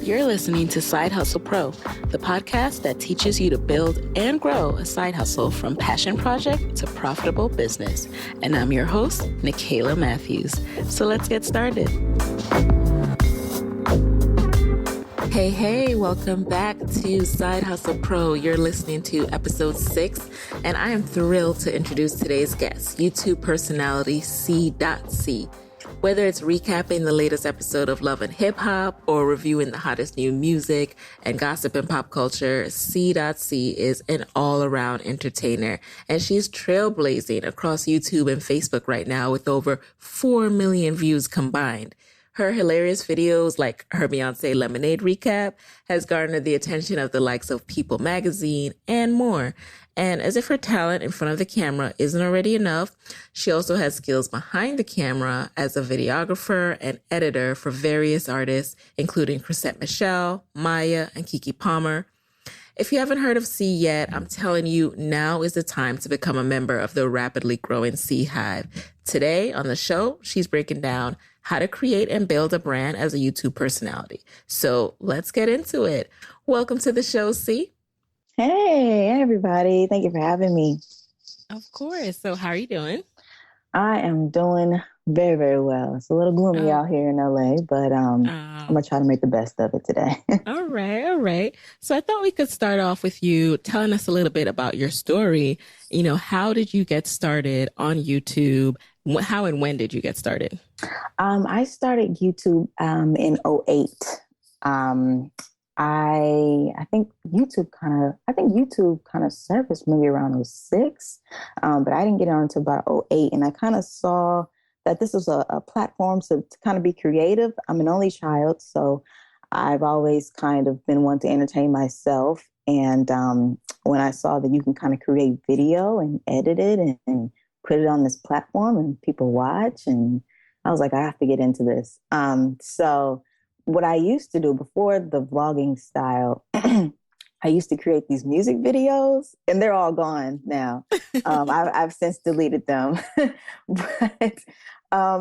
You're listening to Side Hustle Pro, the podcast that teaches you to build and grow a side hustle from passion project to profitable business. And I'm your host, Michele Matthews. So let's get started. Hey, welcome back to Side Hustle Pro. You're listening to episode 6, and I am thrilled to introduce today's guest, YouTube personality CeeDotCee. Whether it's recapping the latest episode of Love and Hip Hop or reviewing the hottest new music and gossip in pop culture, CeeDotCee is an all-around entertainer, and she's trailblazing across YouTube and Facebook right now with over 4 million views combined. Her hilarious videos, like her Beyonce Lemonade recap, has garnered the attention of the likes of People magazine and more. And as if her talent in front of the camera isn't already enough, she also has skills behind the camera as a videographer and editor for various artists, including Chrisette, Michele, Maya, and Kiki Palmer. If you haven't heard of C yet, I'm telling you, now is the time to become a member of the rapidly growing C Hive. Today on the show, she's breaking down how to create and build a brand as a YouTube personality. So let's get into it. Welcome to the show, C. Hey, everybody. Thank you for having me. Of course. So how are you doing? I am doing very, very well. It's a little gloomy out here in LA, but I'm going to try to make the best of it today. All right. So I thought we could start off with you telling us a little bit about your story. You know, how did you get started on YouTube? How and when did you get started? I started YouTube in '08. I think YouTube kind of surfaced maybe around '06, but I didn't get on until about '08, and I kind of saw that this was a platform to kind of be creative. I'm an only child, so I've always kind of been one to entertain myself. And when I saw that you can kind of create video and edit it and put it on this platform and people watch, and I was like, I have to get into this. So what I used to do before the vlogging style, I used to create these music videos, and they're all gone now. I've since deleted them, but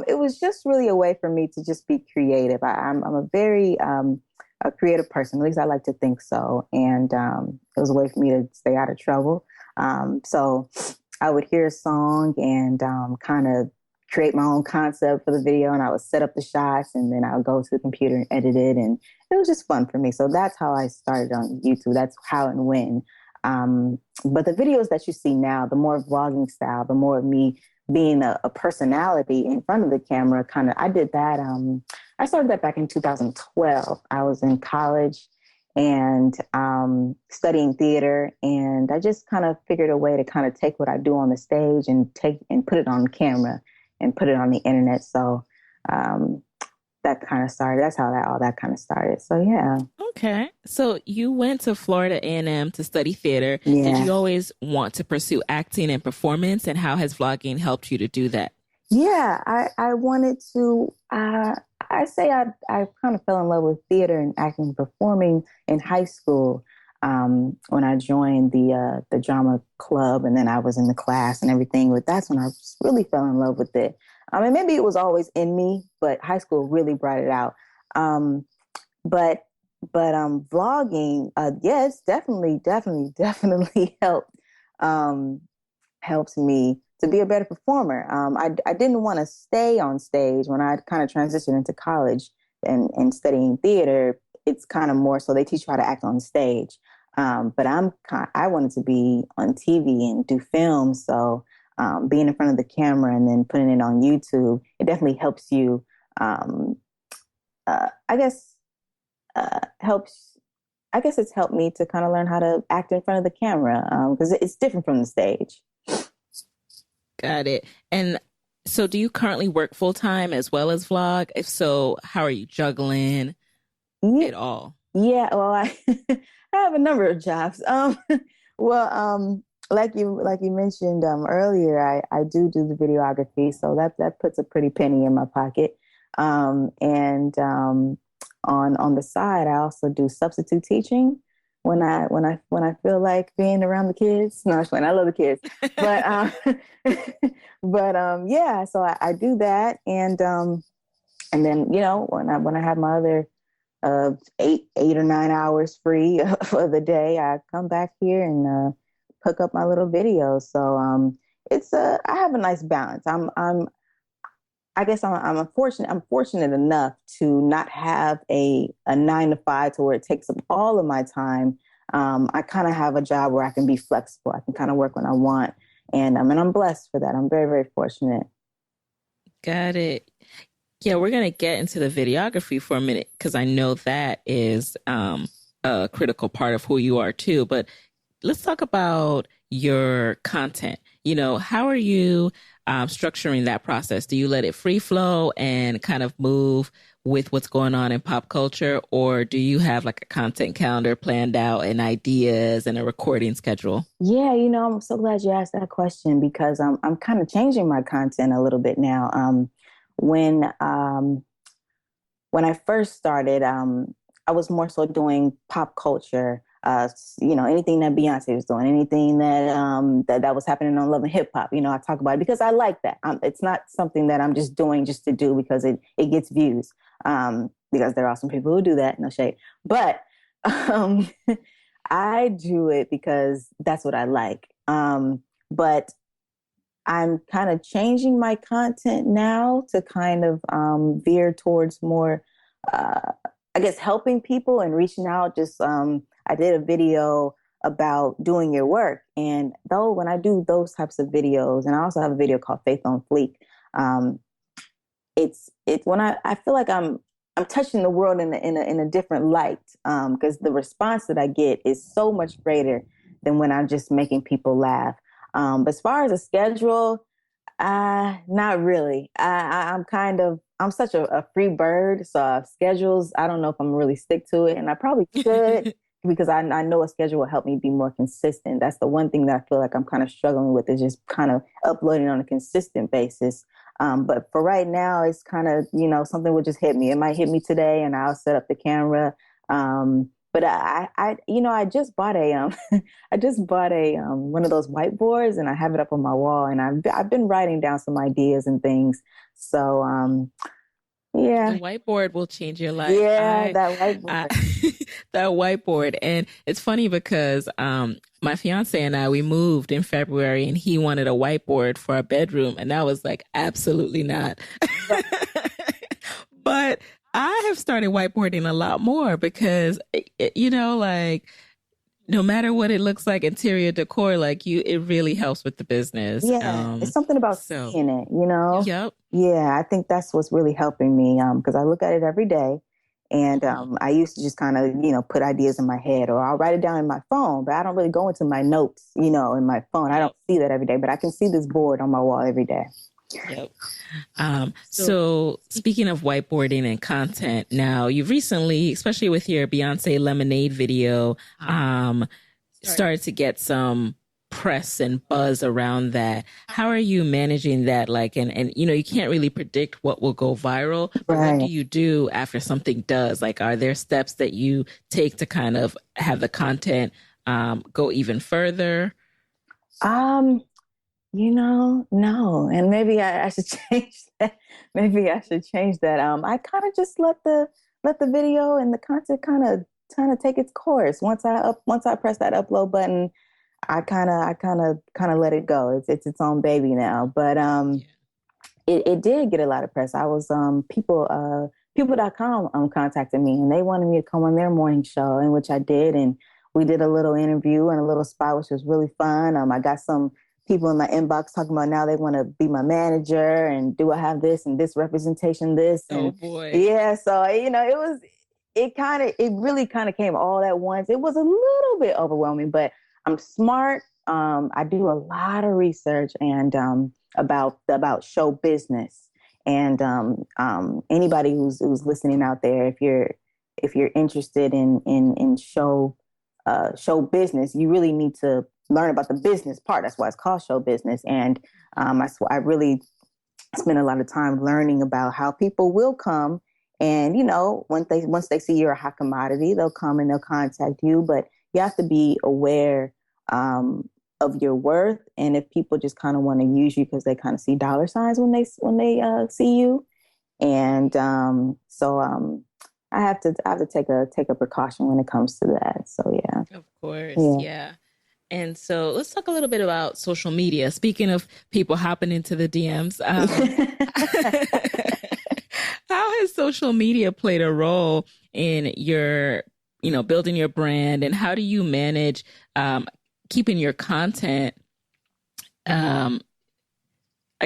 it was just really a way for me to just be creative. I'm a very a creative person, at least I like to think so. And it was a way for me to stay out of trouble. So I would hear a song and kind of create my own concept for the video, and I would set up the shots, and then I would go to the computer and edit it, and it was just fun for me. So that's how I started on YouTube. That's how and when. But the videos that you see now, the more vlogging style, the more of me being a personality in front of the camera, I did that. I started that back in 2012. I was in college and studying theater, and I just kind of figured a way to kind of take what I do on the stage and put it on camera and put it on the internet. So that kind of started. That's how all that kind of started. So yeah. Okay. So you went to Florida A&M to study theater. Yeah. Did you always want to pursue acting and performance? And how has vlogging helped you to do that? Yeah, I wanted to. I say I kind of fell in love with theater and acting and performing in high school. When I joined the drama club, and then I was in the class and everything. But that's when I really fell in love with it. I mean, maybe it was always in me, but high school really brought it out. But vlogging, yes, definitely helped me to be a better performer. I didn't want to stay on stage when I kind of transitioned into college and studying theater. It's kind of more so they teach you how to act on stage. But I wanted to be on TV and do film. So being in front of the camera and then putting it on YouTube, it definitely helps you. I guess it's helped me to kind of learn how to act in front of the camera because it's different from the stage. Got it. And so do you currently work full time as well as vlog? If so, how are you juggling it all? Yeah, well, I have a number of jobs. Like you mentioned earlier, I do the videography, so that puts a pretty penny in my pocket. And on the side, I also do substitute teaching when I feel like being around the kids. No, I love the kids, but yeah. So I do that, and And then, when I have my other 8 or 9 hours free for the day, I come back here and cook up my little videos. So I have a nice balance. I guess I'm fortunate enough to not have a 9 to 5 to where it takes up all of my time. I kind of have a job where I can be flexible. I can kind of work when I want. And I'm blessed for that. I'm very, very fortunate. Got it. Yeah, we're going to get into the videography for a minute because I know that is a critical part of who you are too. But let's talk about your content. How are you structuring that process? Do you let it free flow and kind of move with what's going on in pop culture? Or do you have like a content calendar planned out and ideas and a recording schedule? Yeah, I'm so glad you asked that question because I'm kind of changing my content a little bit now. When when I first started, I was more so doing pop culture. Anything that Beyonce was doing, anything that was happening on Love and Hip Hop. I talk about it because I like that. It's not something that I'm just doing just to do because it gets views. Because there are some people who do that, no shade. But I do it because that's what I like. But I'm kind of changing my content now to kind of veer towards more, I guess, helping people and reaching out. I did a video about doing your work. And though when I do those types of videos, and I also have a video called Faith on Fleek, it's when I feel like I'm touching the world in a different light, because the response that I get is so much greater than when I'm just making people laugh. But as far as a schedule, not really. I'm such a free bird. So schedules, I don't know if I'm really stick to it, and I probably should because I know a schedule will help me be more consistent. That's the one thing that I feel like I'm kind of struggling with is just kind of uploading on a consistent basis. But for right now, it's kind of, something will just hit me. It might hit me today and I'll set up the camera. But I just bought one of those whiteboards and I have it up on my wall and I've been writing down some ideas and things. So, yeah. The whiteboard will change your life. Yeah, that whiteboard. That whiteboard. And it's funny because my fiance and I, we moved in February and he wanted a whiteboard for our bedroom. And I was like, absolutely not. But I have started whiteboarding a lot more because, like, no matter what it looks like, interior decor, it really helps with the business. Yeah, it's something about seeing it, Yep. Yeah, I think that's what's really helping me because I look at it every day. And I used to just kind of, put ideas in my head or I'll write it down in my phone, but I don't really go into my notes, in my phone. I don't see that every day, but I can see this board on my wall every day. Yep. So speaking of whiteboarding and content, now you've recently, especially with your Beyonce Lemonade video, started to get some press and buzz around that. How are you managing that? And you can't really predict what will go viral, but Right. What do you do after something does? Are there steps that you take to kind of have the content go even further? No, and maybe I should change that. Maybe I should change that. I kind of just let the video and the content kind of take its course. Once I press that upload button, I kind of let it go. It's its own baby now. But it did get a lot of press. I was people.com contacted me and they wanted me to come on their morning show, in which I did, and we did a little interview and a little spot, which was really fun. I got some people in my inbox talking about now they want to be my manager and do I have this and this representation, this. Oh and boy. Yeah, so it really kind of came all at once. It was a little bit overwhelming, but I'm smart. I do a lot of research and about show business. And anybody who's listening out there, if you're interested in show business, you really need to learn about the business part. That's why it's called show business. And I really spend a lot of time learning about how people will come. And, once they see you're a hot commodity, they'll come and they'll contact you. But you have to be aware of your worth. And if people just kind of want to use you because they kind of see dollar signs when they see you, And I have to take a precaution when it comes to that. So yeah. Of course. Yeah. And so let's talk a little bit about social media. Speaking of people hopping into the DMs, how has social media played a role in your, building your brand, and how do you manage keeping your content? I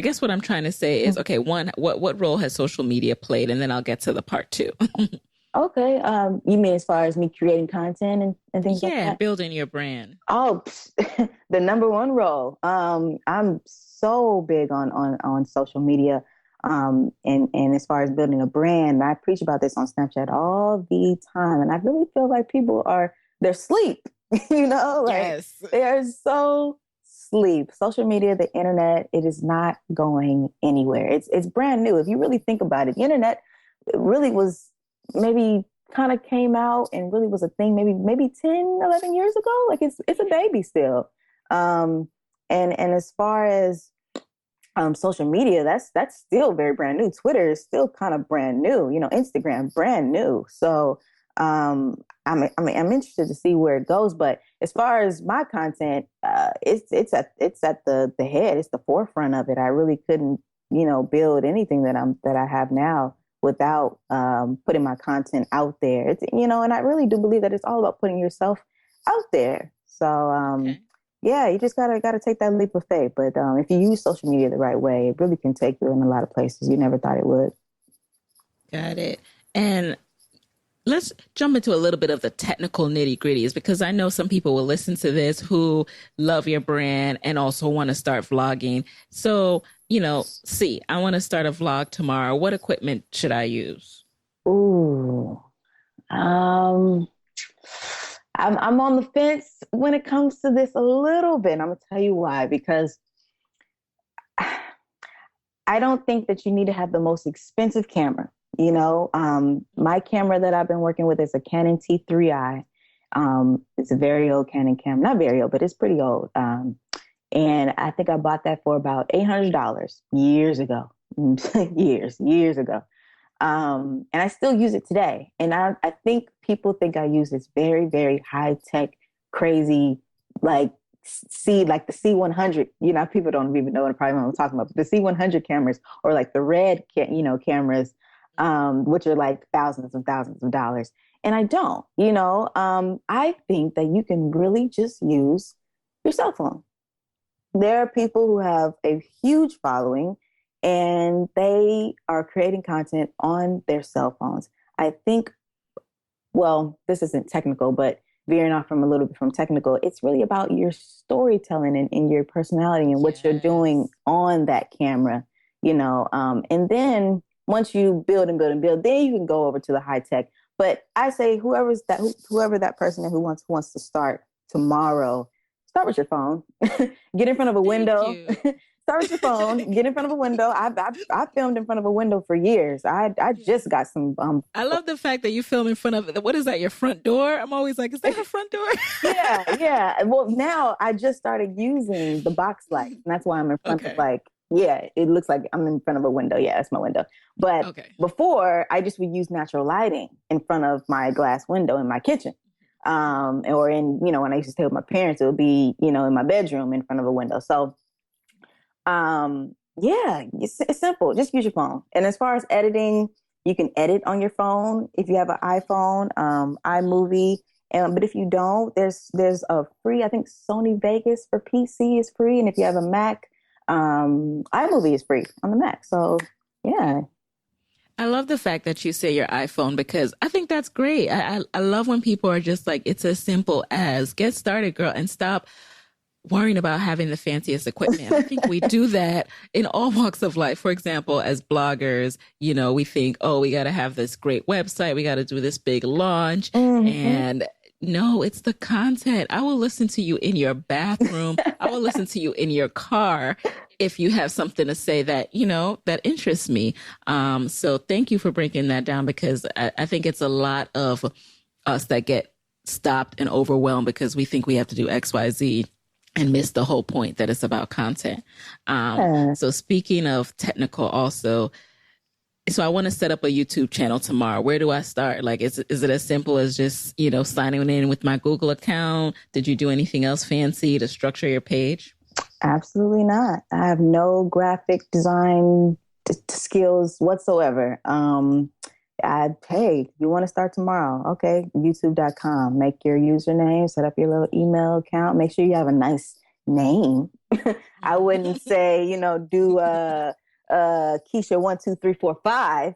guess what I'm trying to say is, okay, one, what role has social media played? And then I'll get to the part two. Okay. You mean as far as me creating content and things like that? Yeah, building your brand. Oh, the number one role. I'm so big on social media. And as far as building a brand, I preach about this on Snapchat all the time. And I really feel like they're asleep, Yes. They are so sleep. Social media, the internet, it is not going anywhere. It's brand new. If you really think about it, the internet really was maybe kind of came out and really was a thing maybe 10, 11 years ago. Like it's a baby still. And as far as social media, that's still very brand new. Twitter is still kind of brand new. Instagram, brand new. So I'm interested to see where it goes. But as far as my content, it's at the head. It's the forefront of it. I really couldn't build anything that I have now without putting my content out there. It's and I really do believe that it's all about putting yourself out there. So Okay. yeah, you just gotta take that leap of faith. But if you use social media the right way, it really can take you in a lot of places you never thought it would. Got it. And let's jump into a little bit of the technical nitty gritties, because I know some people will listen to this who love your brand and also want to start vlogging. So, C, I want to start a vlog tomorrow. What equipment should I use? Ooh, I'm on the fence when it comes to this a little bit. I'm gonna tell you why, because I don't think that you need to have the most expensive camera. My camera that I've been working with is a Canon T3i. It's a very old Canon camera, not very old, but it's pretty old. And I think I bought that for about $800 years ago, years ago. And I still use it today. And I think people think I use this very, very high tech, crazy, like the C100. People don't even know what I'm talking about. But the C100 cameras, or like the red, cameras, which are like thousands of dollars. And I don't. I think that you can really just use your cell phone. There are people who have a huge following and they are creating content on their cell phones. I think, well, this isn't technical, but veering off from a little bit from technical, it's really about your storytelling and your personality and what you're doing on that camera, and then once you build and build and build, then you can go over to the high tech. But I say whoever that person who wants to start tomorrow, start with your phone. Get in front of a window. Start with your phone. Get in front of a window. I filmed in front of a window for years. I just got some. I love the fact that you film in front of, what is that, your front door? I'm always like, is that a front door? Yeah. Well, now I just started using the box light, and that's why I'm in front of it looks like I'm in front of a window. Yeah, that's my window. But before, I just would use natural lighting in front of my glass window in my kitchen. Or in, when I used to stay with my parents, it would be, in my bedroom in front of a window. So, it's simple. Just use your phone. And as far as editing, you can edit on your phone if you have an iPhone, iMovie. But if you don't, there's a free, I think Sony Vegas for PC is free. And if you have a Mac, iMovie is free on the Mac. So, yeah. I love the fact that you say your iPhone, because I think that's great. I love when people are just like, it's as simple as get started, girl, and stop worrying about having the fanciest equipment. I think we do that in all walks of life. For example, as bloggers, we think, oh, we got to have this great website. We got to do this big launch. Mm-hmm. And no, it's the content. I will listen to you in your bathroom. I will listen to you in your car if you have something to say that, that interests me. So thank you for breaking that down, because I think it's a lot of us that get stopped and overwhelmed because we think we have to do X, Y, Z and miss the whole point that it's about content. So speaking of technical also, So I want to set up a YouTube channel tomorrow. Where do I start? Like, is it as simple as just, signing in with my Google account? Did you do anything else fancy to structure your page? Absolutely not. I have no graphic design skills whatsoever. Hey, you want to start tomorrow? Okay, youtube.com. Make your username, set up your little email account. Make sure you have a nice name. I wouldn't say, do Keisha 1 2 3 4 5.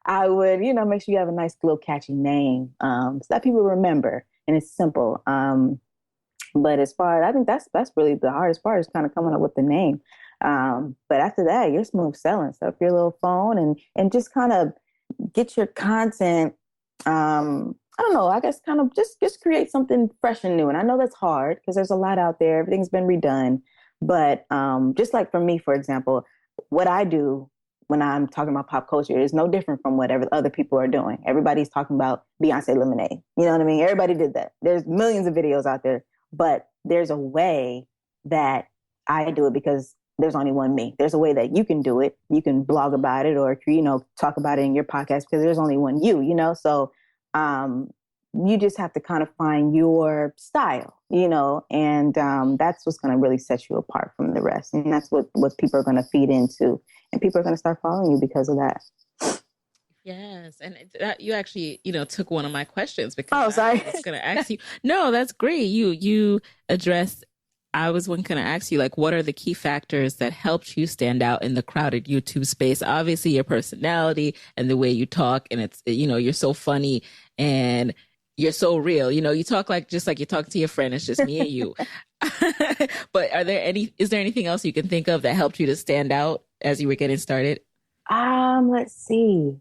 I would, make sure you have a nice little catchy name so that people remember, and it's simple. But as far as I think that's really the hardest part is kind of coming up with the name. But after that, you're smooth selling. Set up your little phone and just kind of get your content. I don't know. I guess kind of just create something fresh and new. And I know that's hard because there's a lot out there. Everything's been redone. But just like for me, for example, what I do when I'm talking about pop culture is no different from whatever other people are doing. Everybody's talking about Beyonce Lemonade. You know what I mean? Everybody did that. There's millions of videos out there, but there's a way that I do it because there's only one me. There's a way that you can do it. You can blog about it or, talk about it in your podcast because there's only one you, So you just have to kind of find your style, and that's what's going to really set you apart from the rest. And that's what people are going to feed into. And people are going to start following you because of that. Yes. And you actually, took one of my questions because sorry. I was going to ask you. No, that's great. You addressed, I was going to ask you, like, what are the key factors that helped you stand out in the crowded YouTube space? Obviously, your personality and the way you talk. And it's, you're so funny and you're so real. You talk just like you talk to your friend. It's just me and you. But is there anything else you can think of that helped you to stand out as you were getting started? Let's see.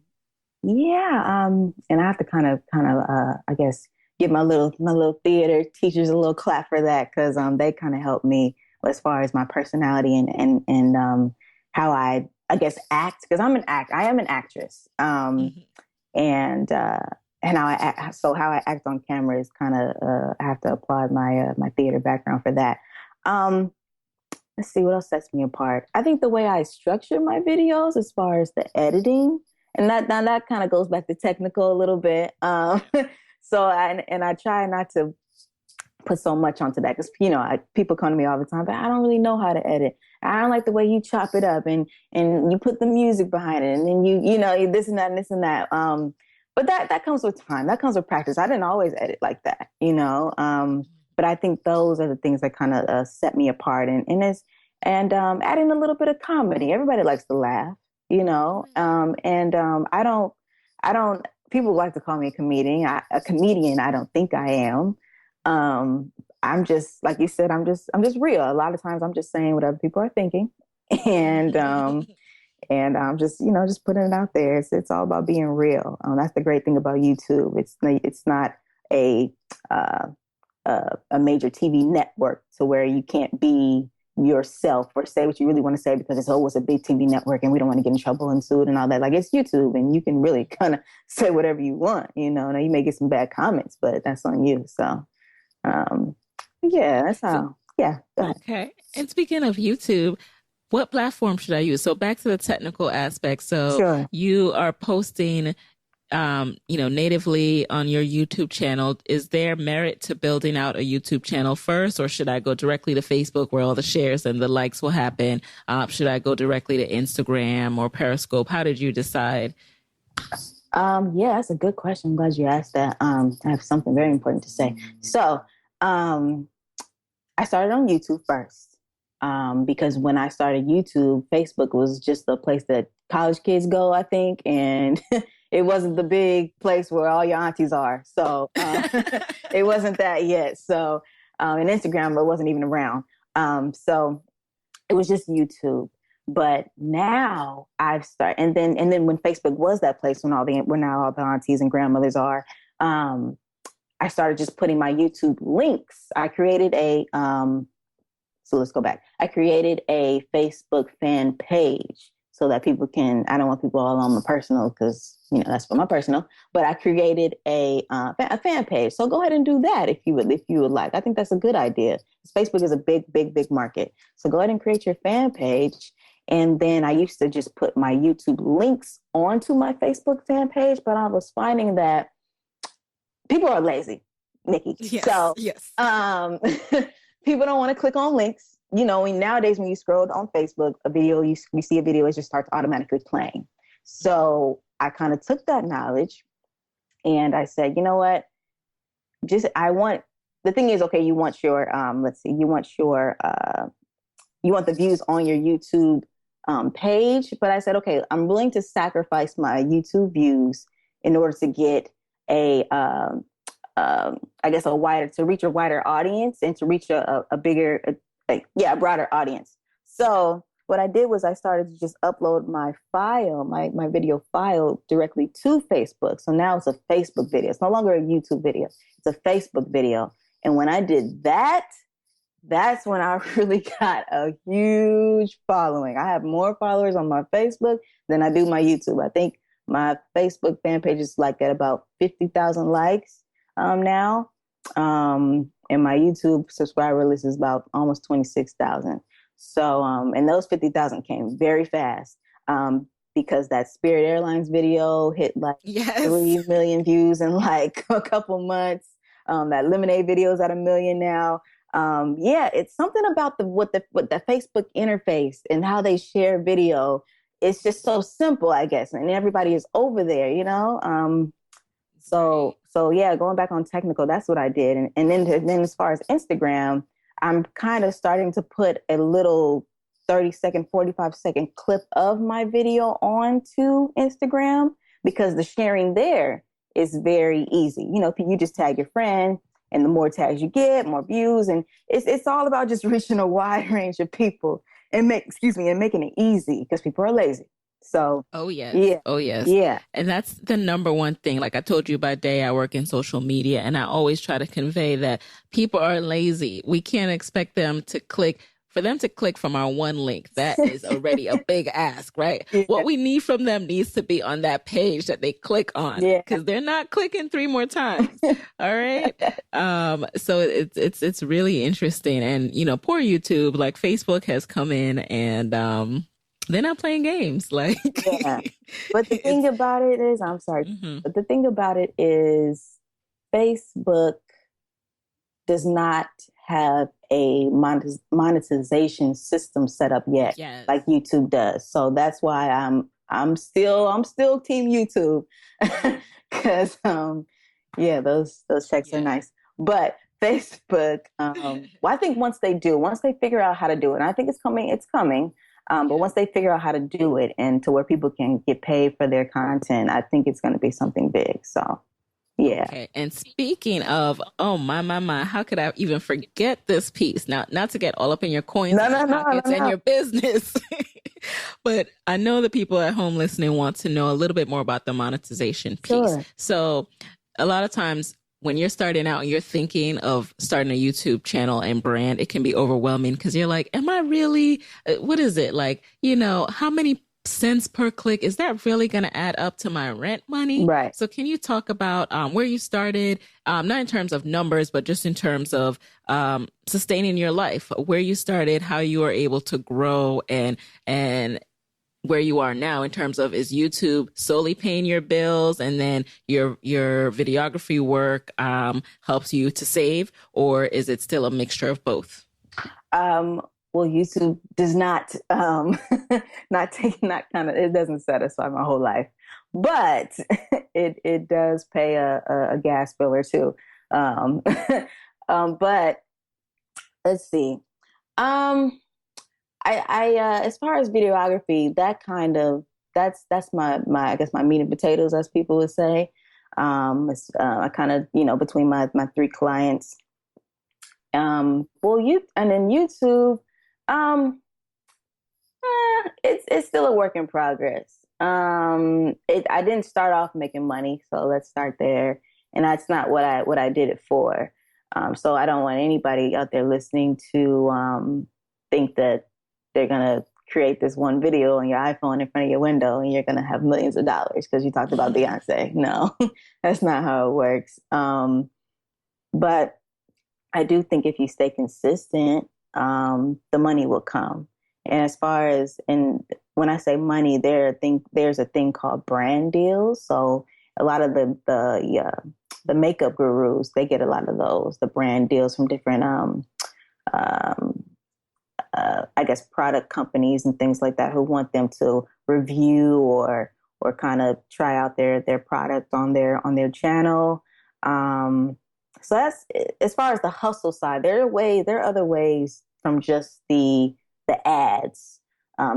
Yeah. And I have to kind of, I guess, give my little theater teachers a little clap for that because they kind of helped me as far as my personality and how I guess act because I am an actress. And how I act, so how I act on camera is kind of I have to applaud my theater background for that. Let's see what else sets me apart. I think the way I structure my videos as far as the editing, and that kind of goes back to technical a little bit. So I try not to put so much onto that because people come to me all the time, but I don't really know how to edit. I don't like the way you chop it up and you put the music behind it, and then you this and that and this and that. But that comes with time. That comes with practice. I didn't always edit like that, But I think those are the things that kind of set me apart, and adding a little bit of comedy. Everybody likes to laugh, I don't. People like to call me a comedian. A comedian. I don't think I am. I'm just like you said. I'm just real. A lot of times I'm just saying what other people are thinking, and I'm just just putting it out there. It's all about being real. That's the great thing about YouTube. It's not a major TV network to where you can't be yourself or say what you really want to say because it's a big TV network and we don't want to get in trouble and sued and all that. Like, it's YouTube and you can really kind of say whatever you want, Now you may get some bad comments, but that's on you. So, yeah, that's how. Yeah. Okay. And speaking of YouTube, what platform should I use? So back to the technical aspect. So Sure. You are posting natively on your YouTube channel. Is there merit to building out a YouTube channel first, or should I go directly to Facebook where all the shares and the likes will happen? Should I go directly to Instagram or Periscope? How did you decide? Yeah, that's a good question. I'm glad you asked that. I have something very important to say. So, I started on YouTube first. Because when I started YouTube, Facebook was just the place that college kids go, I think. And it wasn't the big place where all your aunties are. So it wasn't that yet. So, and Instagram, it wasn't even around. So it was just YouTube. But now I've started, and then when Facebook was that place where now all the aunties and grandmothers are, I started just putting my YouTube links. I created so let's go back. I created a Facebook fan page so that people can, I don't want people all on my personal because, that's for my personal, but I created a fan page. So go ahead and do that if you would like. I think that's a good idea. Facebook is a big, big, big market. So go ahead and create your fan page And then I used to just put my YouTube links onto my Facebook fan page, but I was finding that people are lazy, Nikki. Yes, so yes. People don't want to click on links. You know, and nowadays when you scroll on Facebook, a video, you see a video, it just starts automatically playing. So I kind of took that knowledge and I said, you know what? The thing is, okay, you want your, you want the views on your YouTube page. But I said, okay, I'm willing to sacrifice my YouTube views in order to get a to reach a wider audience and to reach a broader audience. So what I did was I started to just upload my file, my video file directly to Facebook. So now it's a Facebook video. It's no longer a YouTube video. It's a Facebook video. And when I did that, that's when I really got a huge following. I have more followers on my Facebook than I do my YouTube. I think my Facebook fan page is like at about 50,000 likes now. And my YouTube subscriber list is about almost 26,000. So, and those 50,000 came very fast because that Spirit Airlines video hit like 3 million views in like a couple months. That Lemonade video is at 1 million now. It's something about what the Facebook interface and how they share video. It's just so simple, I guess, and everybody is over there, you know. So going back on technical, that's what I did, and then as far as Instagram, I'm kind of starting to put a little 30-second, 45-second clip of my video onto Instagram because the sharing there is very easy. You know, you just tag your friend, and the more tags you get, more views, and it's all about just reaching a wide range of people and making it easy because people are lazy. So, oh yes. Yeah. And that's the number one thing. Like I told you, by day I work in social media, and I always try to convey that people are lazy. We can't expect them to click from our one link. That is already a big ask, right? Yeah. What we need from them needs to be on that page that they click on, because they're not clicking 3 more times. All right. So it's really interesting. And, you know, poor YouTube, like Facebook has come in and, they're not playing games. Like, But the thing about it is, I'm sorry, but the thing about it is Facebook does not have a monetization system set up yet, like YouTube does. So that's why I'm still team YouTube because those checks are nice. But Facebook, well, I think once they figure out how to do it, and I think it's coming. But once they figure out how to do it and to where people can get paid for their content, I think it's going to be something big. So, yeah. Okay. And speaking of, oh my, how could I even forget this piece? Now, not to get all up in your coins and your business, but I know the people at home listening want to know a little bit more about the monetization piece. Sure. So a lot of times, when you're starting out and you're thinking of starting a YouTube channel and brand, it can be overwhelming because you're like, am I really, what is it? Like, you know, how many cents per click? Is that really going to add up to my rent money? Right. So can you talk about where you started, not in terms of numbers, but just in terms of sustaining your life, where you started, how you were able to grow and where you are now in terms of, is YouTube solely paying your bills and then your videography work helps you to save, or is it still a mixture of both? Well, YouTube does not it doesn't satisfy my whole life, but it does pay a gas bill or two. But let's see. I as far as videography, that's my I guess my meat and potatoes, as people would say. I kind of, you know, between my 3 clients. And then YouTube, it's still a work in progress. I didn't start off making money, so let's start there. And that's not what I did it for. So I don't want anybody out there listening to think that they're going to create this one video on your iPhone in front of your window and you're going to have millions of dollars because you talked about Beyonce. No, that's not how it works. But I do think if you stay consistent, the money will come. And as far as, and when I say money, there's a thing called brand deals. So a lot of the makeup gurus, they get a lot of those, the brand deals from different, um, I guess, product companies and things like that who want them to review or kind of try out their product on their channel. So that's as far as the hustle side. There are other ways from just the ads,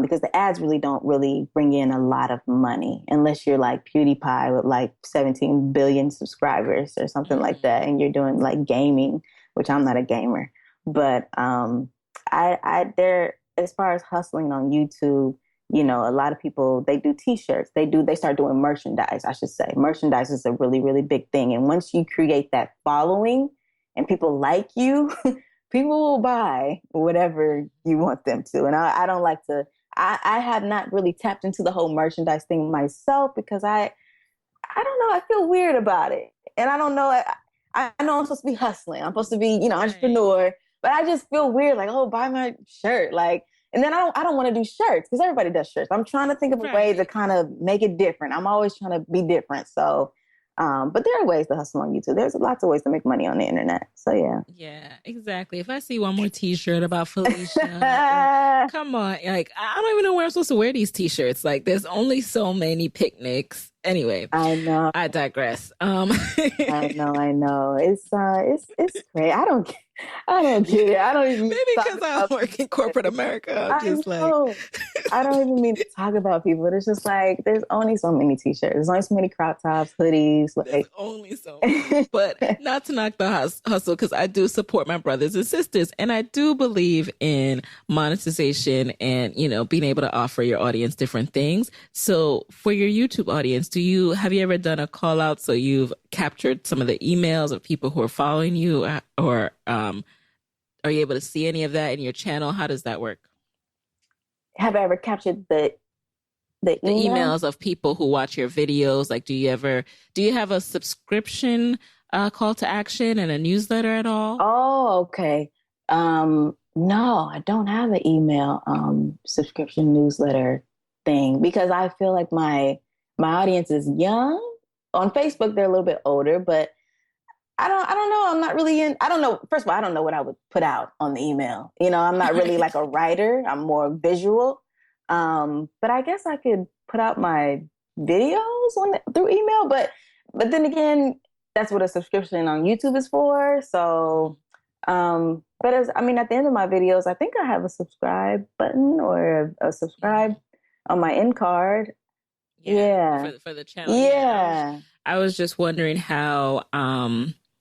because the ads really don't really bring in a lot of money unless you're like PewDiePie with like 17 billion subscribers or something like that, and you're doing like gaming, which I'm not a gamer. But I there as far as hustling on YouTube, you know, a lot of people, they do t-shirts. They start doing merchandise, I should say. Merchandise is a really, really big thing. And once you create that following and people like you, people will buy whatever you want them to. And I don't like to, I have not really tapped into the whole merchandise thing myself because I don't know, I feel weird about it. And I don't know, I know I'm supposed to be hustling. I'm supposed to be, you know, entrepreneur, but I just feel weird, like, oh, buy my shirt. Like, and then I don't want to do shirts because everybody does shirts. I'm trying to think of a way to kind of make it different. I'm always trying to be different. So, but there are ways to hustle on YouTube. There's lots of ways to make money on the internet. So yeah. Yeah, exactly. If I see one more t-shirt about Felicia, come on. Like, I don't even know where I'm supposed to wear these t-shirts. Like, there's only so many picnics. Anyway, I know. I digress. I know. It's great. I don't get it. I don't even maybe because I work in corporate America. I'm just like, I don't even mean to talk about people. It's just like there's only so many t-shirts. There's only so many crop tops, hoodies. Like there's only so many. But not to knock the hustle, because I do support my brothers and sisters, and I do believe in monetization and, you know, being able to offer your audience different things. So for your YouTube audience, have you ever done a call out? So you've captured some of the emails of people who are following you, or are you able to see any of that in your channel? How does that work? Have I ever captured the emails of people who watch your videos? Like, do you have a subscription call to action and a newsletter at all? Oh, okay. No, I don't have an email subscription newsletter thing because I feel like my audience is young. On Facebook, they're a little bit older, but I don't know. I'm not really I don't know. First of all, I don't know what I would put out on the email. You know, I'm not really like a writer. I'm more visual. But I guess I could put out my videos through email. But then again, that's what a subscription on YouTube is for. So, but at the end of my videos, I think I have a subscribe button or a subscribe on my end card. Yeah. For the channel. Yeah. I was just wondering how,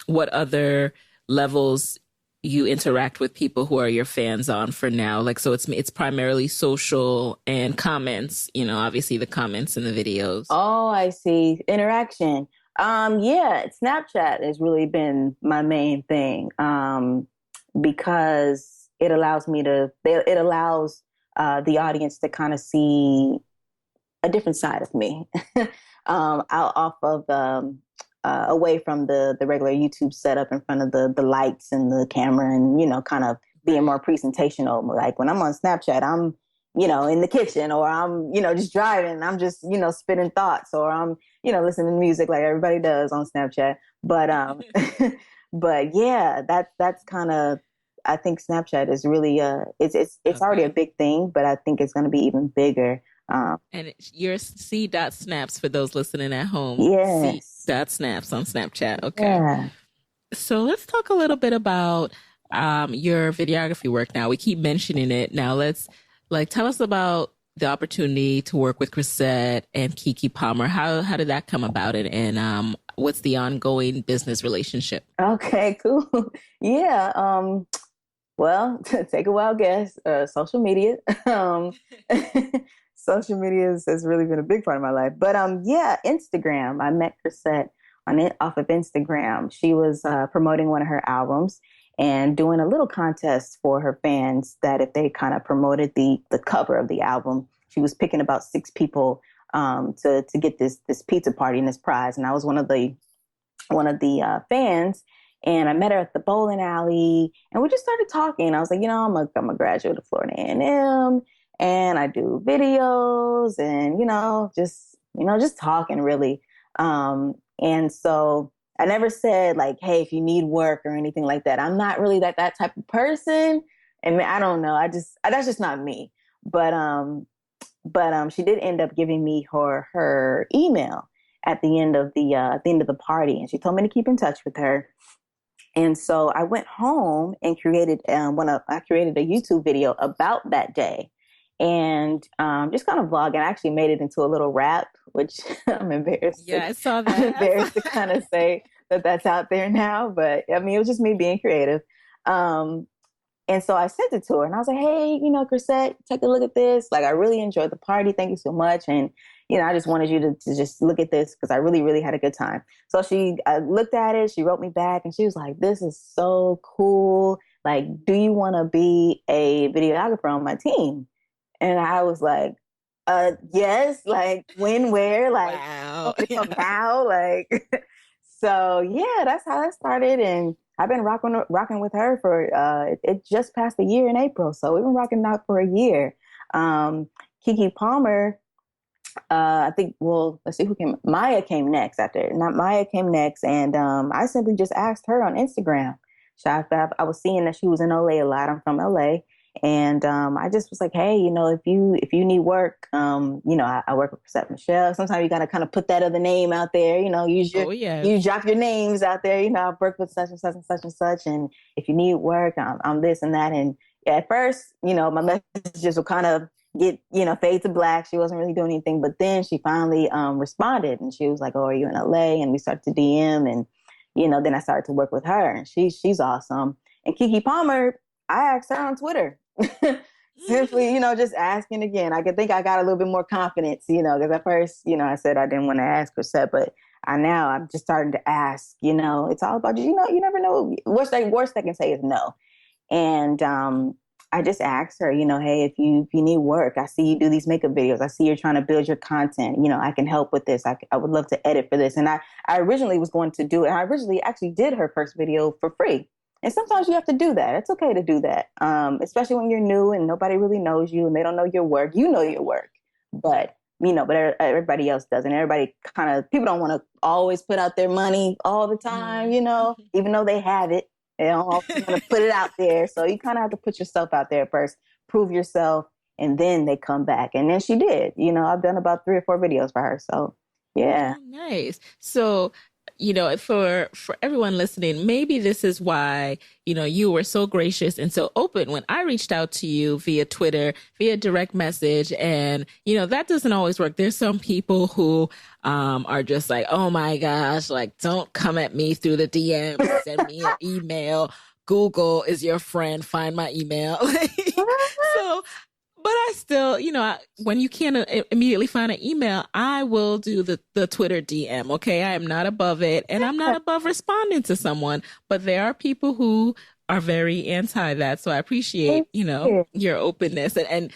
what other levels you interact with people who are your fans on for now. Like, so it's primarily social and comments, you know, obviously the comments in the videos. Oh, I see. Interaction. Yeah, Snapchat has really been my main thing. Because it allows the audience to kind of see a different side of me, away from the regular YouTube setup in front of the lights and the camera and, you know, kind of being more presentational. Like when I'm on Snapchat, I'm, you know, in the kitchen, or I'm, you know, just driving. I'm just, you know, spitting thoughts, or I'm, you know, listening to music like everybody does on Snapchat. But, but yeah, that's kind of, I think Snapchat is really, it's already a big thing, but I think it's going to be even bigger. And your CeeDotSnaps for those listening at home. Yes. CeeDotSnaps on Snapchat. Okay. Yeah. So let's talk a little bit about your videography work now. We keep mentioning it. Now let's tell us about the opportunity to work with Chrisette and Kiki Palmer. How did that come about, and what's the ongoing business relationship? Okay, cool. Yeah. Well, take a wild guess. Social media. Social media has really been a big part of my life. But yeah, Instagram. I met Chrisette off of Instagram. She was promoting one of her albums and doing a little contest for her fans that if they kind of promoted the cover of the album, she was picking about 6 people to get this pizza party and this prize. And I was one of the fans. And I met her at the bowling alley, and we just started talking. I was like, I'm a graduate of Florida A&M, and I do videos, and just talking really. And so I never said like, hey, if you need work or anything like that. I'm not really that type of person, and I don't know. That's just not me. But she did end up giving me her email at the end of the party, and she told me to keep in touch with her. And so I went home and created I created a YouTube video about that day, and just kind of vlog. And I actually made it into a little rap, which I'm embarrassed. Yeah, I saw that. I'm embarrassed to kind of say that that's out there now, but I mean, it was just me being creative. And so I sent it to her, and I was like, hey, Chrisette, take a look at this. Like, I really enjoyed the party. Thank you so much. And, I just wanted you to just look at this because I really, really had a good time. So she looked at it. She wrote me back, and she was like, this is so cool. Like, do you want to be a videographer on my team? And I was like, yes. Like, when, where, like, wow. how, like, so yeah, that's how that started. And I've been rocking with her for it just passed a year in April, so we've been rocking out for a year. Kiki Palmer, I think. Well, let's see who came. Maya came next after. Not Maya came next, and I simply just asked her on Instagram. I was seeing that she was in LA a lot. I'm from LA, and I just was like, hey, if you need work, I work with Chrisette, Michele. Sometimes you got to kind of put that other name out there, you drop your names out there. I've worked with such and such and such and such, and if you need work, I'm this and that. And at first, my messages will kind of get, fade to black. She wasn't really doing anything, but then she finally responded, and she was like, oh, are you in LA? And we started to DM, and then I started to work with her, and she's awesome. And Kiki Palmer, I asked her on Twitter. Simply, just asking again. I think I got a little bit more confidence, because at first, I said I didn't want to ask Chrisette, but I'm just starting to ask. It's all about you never know. Worst they can say is no. And I just asked her, hey, if you need work, I see you do these makeup videos. I see you're trying to build your content. I can help with this. I would love to edit for this. And I originally was going to do it. I originally actually did her first video for free. And sometimes you have to do that. It's okay to do that, especially when you're new and nobody really knows you and they don't know your work. You know your work, but everybody else doesn't. Everybody people don't want to always put out their money all the time, even though they have it. They don't always want to put it out there. So you kind of have to put yourself out there first, prove yourself, and then they come back. And then she did. I've done about 3 or 4 videos for her. So, yeah. Oh, nice. So, for everyone listening, maybe this is why, you were so gracious and so open when I reached out to you via Twitter, via direct message. And, that doesn't always work. There's some people who are just like, oh my gosh, like, don't come at me through the DMs, send me an email. Google is your friend. Find my email. So, but I still, when you can't immediately find an email, I will do the Twitter DM. Okay. I am not above it, and I'm not above responding to someone, but there are people who are very anti that. So I appreciate, your openness and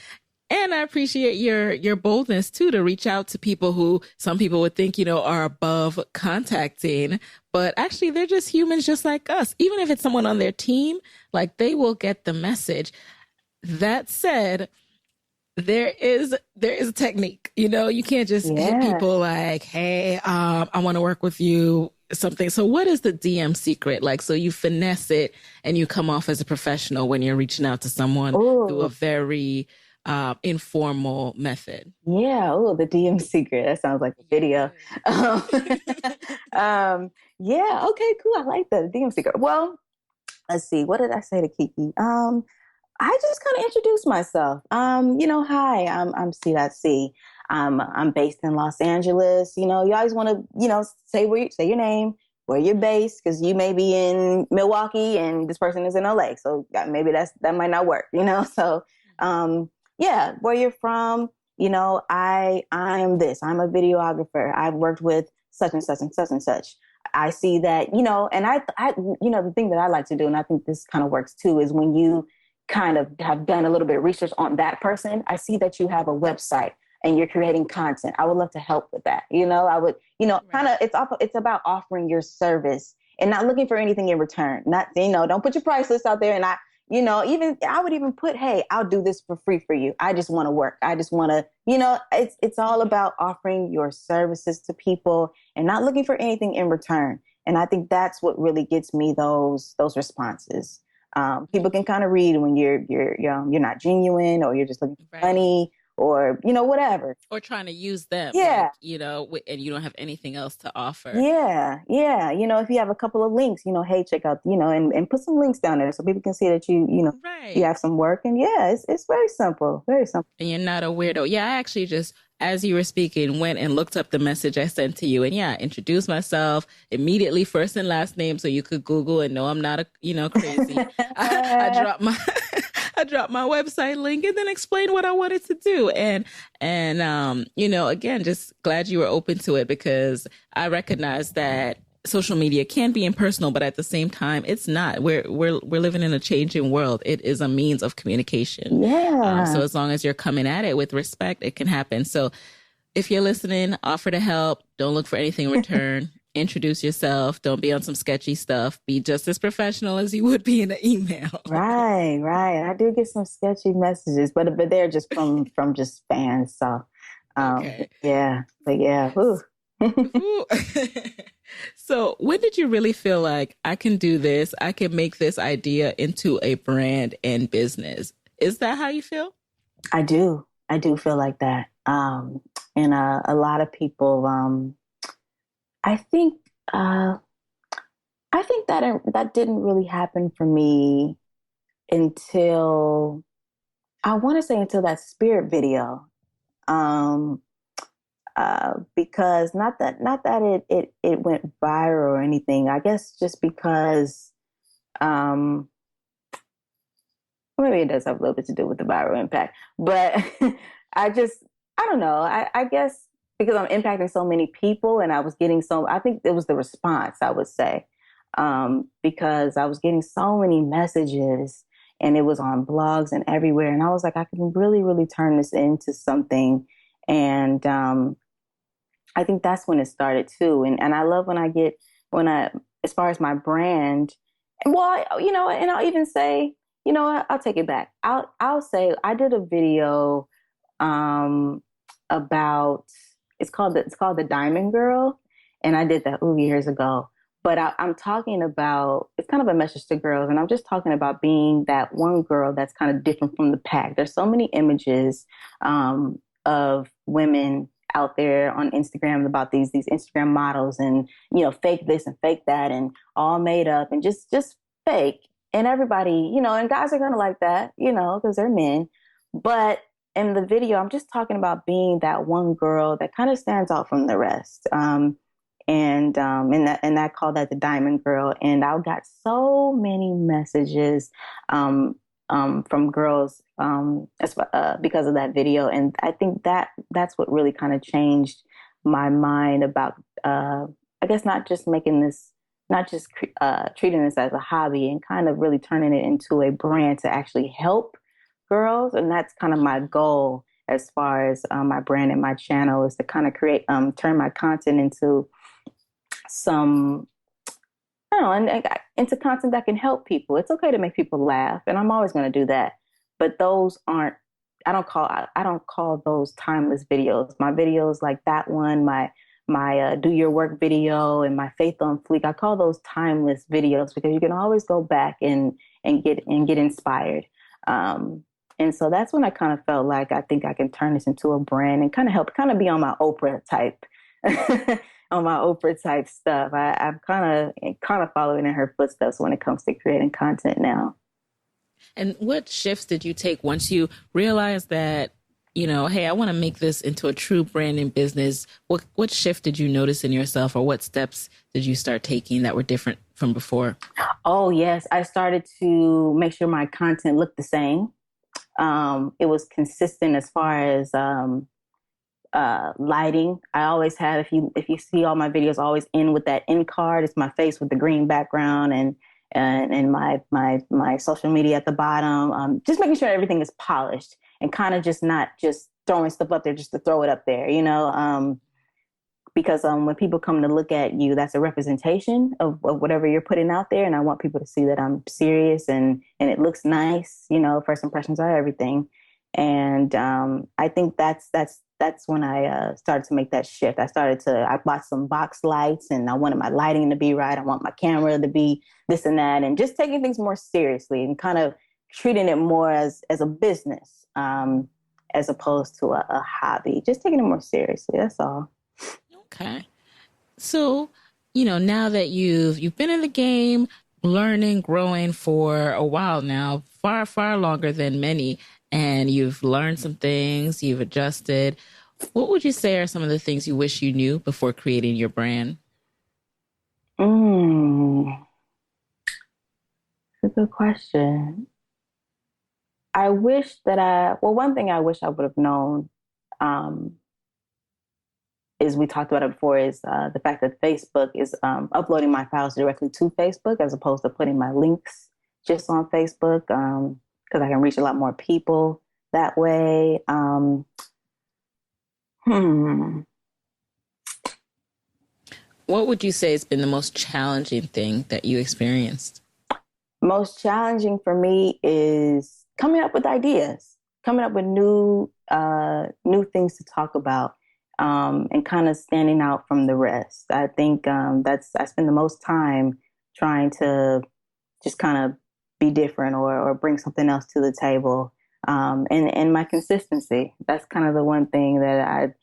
I appreciate your boldness too, to reach out to people who some people would think, are above contacting, but actually they're just humans just like us. Even if it's someone on their team, like, they will get the message. That said, there is a technique, you can't just hit people like, hey, I want to work with you, something. So what is the DM secret? Like, so you finesse it and you come off as a professional when you're reaching out to someone through a very informal method. Yeah. Oh, the DM secret. That sounds like a video. Yeah. Okay, cool. I like that. The DM secret. Well, let's see. What did I say to Kiki? I just kind of introduced myself. Hi, I'm CeeDotCee. I'm based in Los Angeles. You always want to, say your name, where you're based, because you may be in Milwaukee and this person is in LA. So maybe that might not work, So, where you're from. I'm this. I'm a videographer. I've worked with such and such and such and such. I see that, and I, the thing that I like to do, and I think this kind of works too, is when you kind of have done a little bit of research on that person, I see that you have a website and you're creating content. I would love to help with that. I would, kind of, it's about offering your service and not looking for anything in return. Not, don't put your price list out there. And even I would even put, hey, I'll do this for free for you. I just want to work. I just want to, it's all about offering your services to people and not looking for anything in return. And I think that's what really gets me those responses. People can kind of read when you're not genuine, or you're just looking for money, or whatever, or trying to use them. Yeah, and you don't have anything else to offer. Yeah. If you have a couple of links, hey, check out, and put some links down there so people can see that you have some work. And it's very simple, very simple. And you're not a weirdo. Yeah, I actually just, as you were speaking, went and looked up the message I sent to you, and introduced myself immediately, first and last name, so you could Google and know I'm not crazy. I dropped my website link and then explained what I wanted to do. And again, just glad you were open to it, because I recognize that social media can be impersonal, but at the same time, it's not. We're living in a changing world. It is a means of communication. Yeah. So as long as you're coming at it with respect, it can happen. So if you're listening, offer to help. Don't look for anything in return. Introduce yourself. Don't be on some sketchy stuff. Be just as professional as you would be in an email. Right. I do get some sketchy messages, but they're just from just fans. So, okay. Yeah. But yeah. Ooh. So when did you really feel like, I can do this? I can make this idea into a brand and business? Is that how you feel? I do feel like that. And a lot of people, I think that didn't really happen for me until, I want to say, until that Spirit video. Because not that it went viral or anything. I guess just because, maybe it does have a little bit to do with the viral impact, but I don't know. I guess because I'm impacting so many people, and I think it was the response, I would say, because I was getting so many messages, and it was on blogs and everywhere. And I was like, I can really, really turn this into something. And, I think that's when it started too. And I love when as far as my brand, well, and I'll even say, I'll take it back. I'll say I did a video, about, it's called the Diamond Girl. And I did that years ago, but I'm talking about, it's kind of a message to girls. And I'm just talking about being that one girl that's kind of different from the pack. There's so many images, of women out there on Instagram about these Instagram models, and fake this and fake that, and all made up and just fake. And everybody, and guys are gonna like that, because they're men. But in the video, I'm just talking about being that one girl that kind of stands out from the rest. And I call that the Diamond Girl. And I got so many messages from girls because of that video. And I think that's what really kind of changed my mind about, I guess, not just treating this as a hobby, and kind of really turning it into a brand to actually help girls. And that's kind of my goal as far as my brand and my channel, is to kind of turn my content into some, I don't know, and into content that can help people. It's okay to make people laugh, and I'm always going to do that. But those aren't, I don't call those timeless videos. My videos like that one, my do your work video, and my Faith on Fleek, I call those timeless videos, because you can always go back and get inspired. And so that's when I kind of felt like, I think I can turn this into a brand and kind of be on my Oprah type, on my Oprah type stuff. I'm kind of following in her footsteps when it comes to creating content now. And what shifts did you take once you realized that, hey, I want to make this into a true brand and business? What shift did you notice in yourself, or what steps did you start taking that were different from before? Oh, yes. I started to make sure my content looked the same. It was consistent as far as lighting. I always have, if you see all my videos, always end with that end card. It's my face with the green background, and my social media at the bottom. Just making sure everything is polished, and kind of just not just throwing stuff up there just to throw it up there, because when people come to look at you, that's a representation of whatever you're putting out there. And I want people to see that I'm serious and it looks nice. You know, first impressions are everything. And I think that's when I started to make that shift. I bought some box lights and I wanted my lighting to be right. I want my camera to be this and that, and just taking things more seriously and kind of treating it more as a business, as opposed to a hobby, just taking it more seriously. That's all. Okay. So, now that you've been in the game, learning, growing for a while now, far, far longer than many, and you've learned some things, you've adjusted. What would you say are some of the things you wish you knew before creating your brand? That's a good question. One thing I wish I would have known, is we talked about it before, is the fact that Facebook is uploading my files directly to Facebook as opposed to putting my links just on Facebook, because I can reach a lot more people that way. What would you say has been the most challenging thing that you experienced? Most challenging for me is coming up with ideas, coming up with new things to talk about, and kind of standing out from the rest. I think I spend the most time trying to just kind of be different or bring something else to the table. And my consistency. That's kind of the one thing that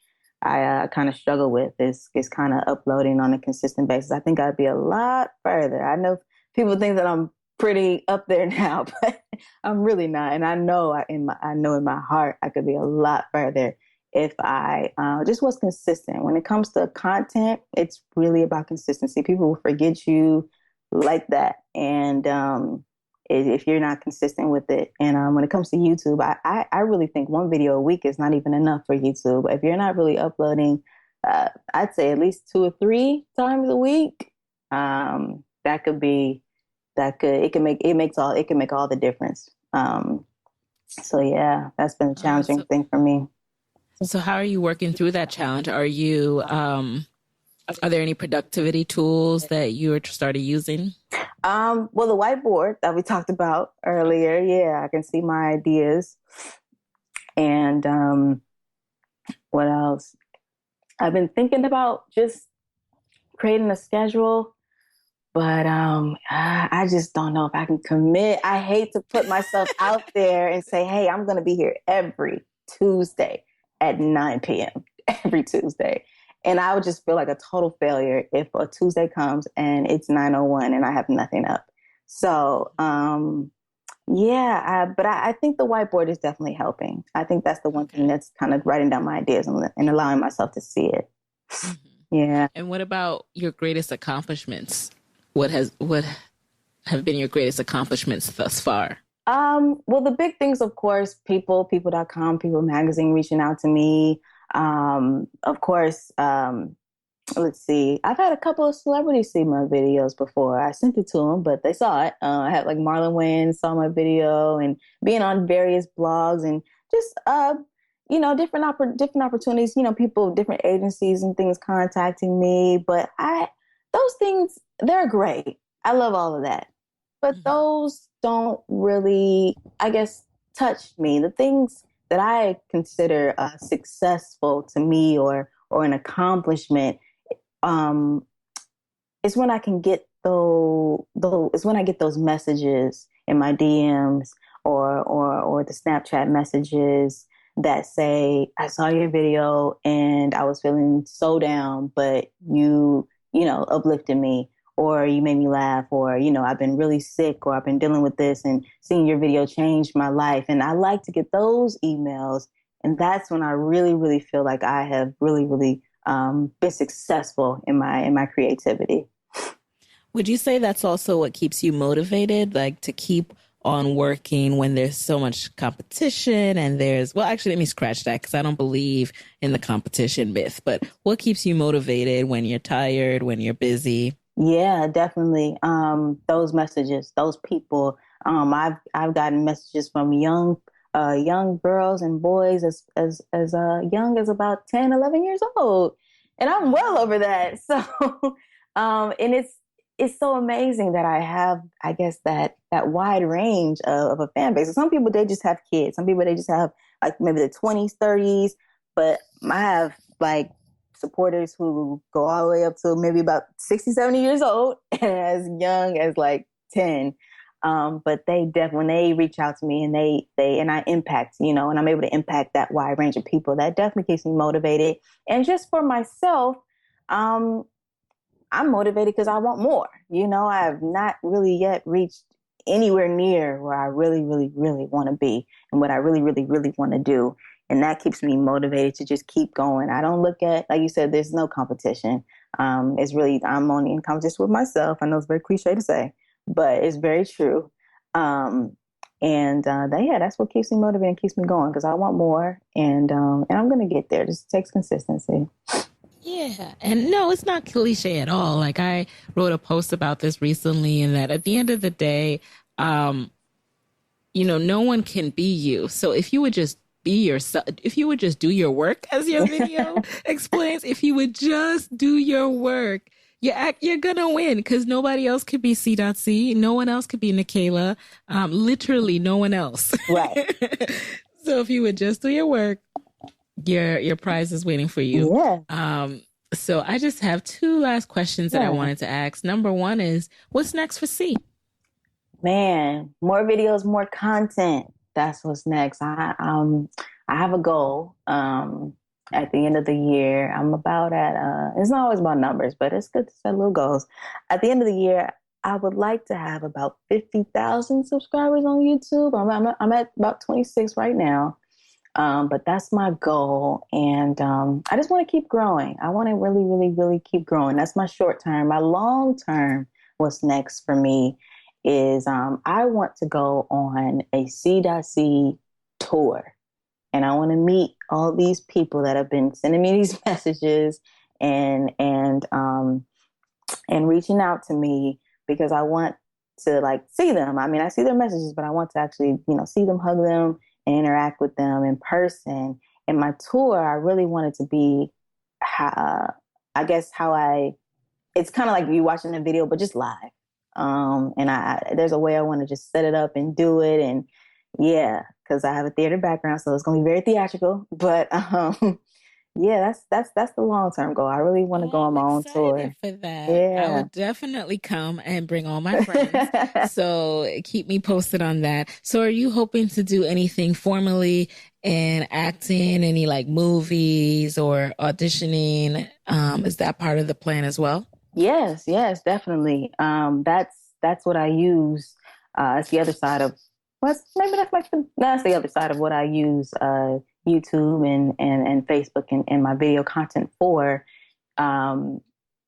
I kind of struggle with is kind of uploading on a consistent basis. I think I'd be a lot further. I know people think that I'm pretty up there now, but I'm really not. And I know in my heart I could be a lot further if I just was consistent. When it comes to content, it's really about consistency. People will forget you like that, and if you're not consistent with it. And when it comes to YouTube, I really think one video a week is not even enough for YouTube. If you're not really uploading, I'd say at least 2 or 3 times a week, it can make all the difference. So yeah, that's been a challenging thing for me. So how are you working through that challenge? Are there any productivity tools that you started using? Well, the whiteboard that we talked about earlier, yeah, I can see my ideas. And what else? I've been thinking about just creating a schedule, but I just don't know if I can commit. I hate to put myself out there and say, hey, I'm going to be here every Tuesday at 9 p.m. every Tuesday. And I would just feel like a total failure if a Tuesday comes and it's 9:01 and I have nothing up. So, but I think the whiteboard is definitely helping. I think that's the one thing that's kind of writing down my ideas and allowing myself to see it. Mm-hmm. Yeah. And what about your greatest accomplishments? What have been your greatest accomplishments thus far? Well, the big things, of course, people.com, People Magazine reaching out to me. Of course, let's see. I've had a couple of celebrities see my videos before. I sent it to them, but they saw it. I had like Marlon Wayans saw my video, and being on various blogs and just, different opportunities, people, different agencies and things contacting me. But those things, they're great. I love all of that. But those don't really, I guess, touch me. The things that I consider successful to me or an accomplishment is when I can get those messages in my DMs or the Snapchat messages that say, I saw your video and I was feeling so down, but you uplifted me, or you made me laugh, or, I've been really sick, or I've been dealing with this, and seeing your video changed my life. And I like to get those emails. And that's when I really, really feel like I have really, really been successful in my creativity. Would you say that's also what keeps you motivated, like to keep on working when there's so much competition and let me scratch that because I don't believe in the competition myth, but what keeps you motivated when you're tired, when you're busy? Yeah, definitely. Those messages, those people. I've gotten messages from young girls and boys as young as about 10, 11 years old. and I'm well over that. So, and it's so amazing that I have, I guess, that wide range of a fan base. So some people, they just have kids. Some people, they just have like maybe the 20s, 30s, but I have like supporters who go all the way up to maybe about 60, 70 years old and as young as like 10. But they definitely, when they reach out to me and and I impact, and I'm able to impact that wide range of people, that definitely keeps me motivated. And just for myself, I'm motivated because I want more. I have not really yet reached anywhere near where I really, really, really want to be and what I really, really, really want to do. And that keeps me motivated to just keep going. I don't look at, like you said, there's no competition. It's really, I'm only in competition with myself. I know it's very cliche to say, but it's very true. That's what keeps me motivated and keeps me going because I want more, and I'm going to get there. It just takes consistency. Yeah. And no, it's not cliche at all. Like I wrote a post about this recently, and that at the end of the day, no one can be you. So if you would just be yourself, if you would just do your work, as your video explains, if you would just do your work, you're gonna win because nobody else could be CeeDotCee. No one else could be Michele. Literally no one else. Right. So if you would just do your work, your prize is waiting for you. Yeah. So I just have two last questions that I wanted to ask. Number one is, what's next for C? Man, more videos, more content. That's what's next. I have a goal. At the end of the year, I'm about at. It's not always about numbers, but it's good to set little goals. At the end of the year, I would like to have about 50,000 subscribers on YouTube. I'm at about 26 right now. But that's my goal. And I just want to keep growing. I want to really, really, really keep growing. That's my short term. My long term, what's next for me is I want to go on a CeeDotCee tour. And I want to meet all these people that have been sending me these messages and reaching out to me because I want to like see them. I mean, I see their messages, but I want to actually, see them, hug them, and interact with them in person. And my tour, I really want it to be, it's kind of like you watching a video, but just live. There's a way I want to just set it up and do it. And yeah, because I have a theater background, so it's going to be very theatrical. But yeah, that's the long-term goal. I really want to go on my own tour. For that. Yeah. I would definitely come and bring all my friends. So keep me posted on that. So are you hoping to do anything formally in acting, any like movies or auditioning? Is that part of the plan as well? Yes, definitely. That's what I use. It's the other side of that's the other side of what I use YouTube and Facebook and my video content for,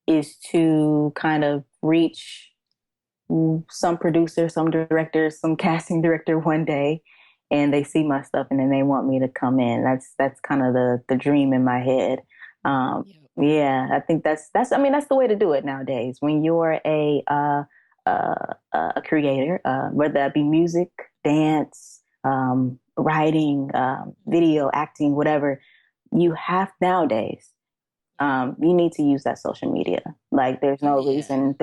is to kind of reach some producer, some director, some casting director one day, and they see my stuff and then they want me to come in. That's kind of the dream in my head. Yeah, I think that's the way to do it nowadays. When you're a creator, whether that be music, dance, writing, video, acting, whatever, you have nowadays. You need to use that social media. Like there's no reason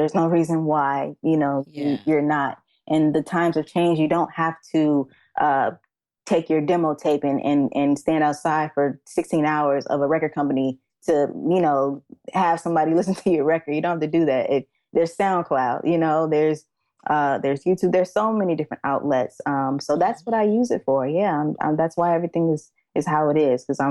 why, you're not. And the times have changed. You don't have to take your demo tape and stand outside for 16 hours of a record company to, have somebody listen to your record. You don't have to do that. There's SoundCloud, there's YouTube. There's so many different outlets. So that's what I use it for. Yeah. That's why everything is how it is. Cause I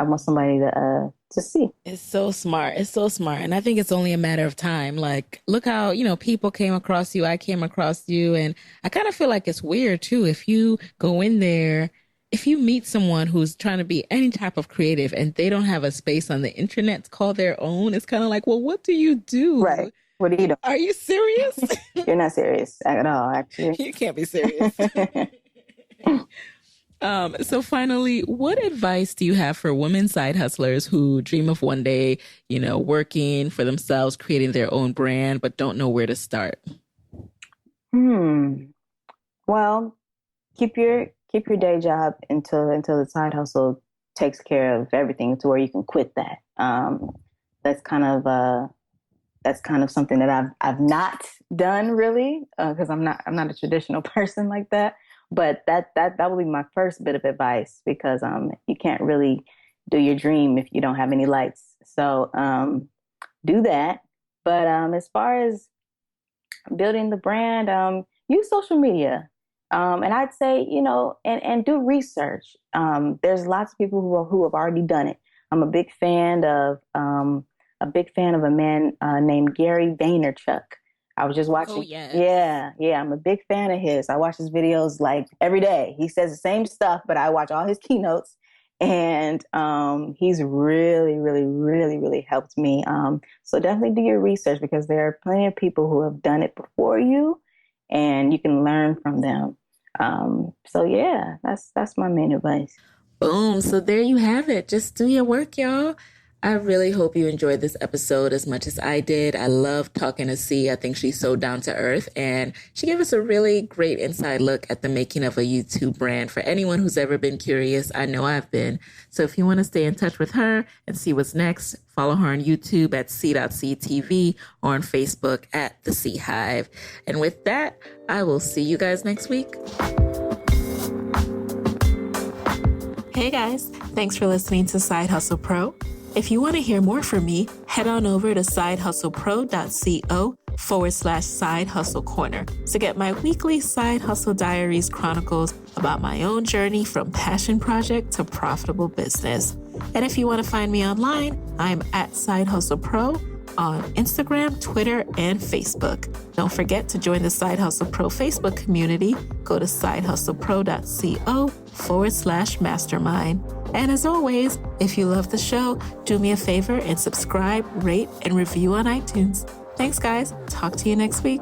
want somebody to see. It's so smart. It's so smart. And I think it's only a matter of time. Like, look how, people came across you. I came across you. And I kind of feel like it's weird too. If you go in there, if you meet someone who's trying to be any type of creative and they don't have a space on the internet to call their own, it's kind of like, well, what do you do? Right. What are you doing? Are you serious? You're not serious at all, actually. You can't be serious. So finally, what advice do you have for women side hustlers who dream of one day, working for themselves, creating their own brand, but don't know where to start? Well, keep your day job until the side hustle takes care of everything to where you can quit that. that's kind of something that I've not done really, because I'm not a traditional person like that. But that would be my first bit of advice, because you can't really do your dream if you don't have any lights. So do that. But as far as building the brand, use social media. And I'd say, and do research. There's lots of people who have already done it. I'm a big fan of a man named Gary Vaynerchuk. I was just watching. Oh, yes. Yeah. I'm a big fan of his. I watch his videos like every day. He says the same stuff, but I watch all his keynotes, and he's really, really, really, really helped me. So definitely do your research, because there are plenty of people who have done it before you, and you can learn from them. So yeah, that's my main advice. Boom. So there you have it. Just do your work, y'all. I really hope you enjoyed this episode as much as I did. I love talking to C. I think she's so down to earth, and she gave us a really great inside look at the making of a YouTube brand. For anyone who's ever been curious, I know I've been. So if you want to stay in touch with her and see what's next, follow her on YouTube at CeeDotCee TV or on Facebook at The C Hive. And with that, I will see you guys next week. Hey guys, thanks for listening to Side Hustle Pro. If you want to hear more from me, head on over to sidehustlepro.co/Side Hustle Corner to get my weekly Side Hustle Diaries chronicles about my own journey from passion project to profitable business. And if you want to find me online, I'm at Side Hustle Pro on Instagram, Twitter, and Facebook. Don't forget to join the Side Hustle Pro Facebook community. Go to sidehustlepro.co/mastermind. And as always, if you love the show, do me a favor and subscribe, rate, and review on iTunes. Thanks, guys. Talk to you next week.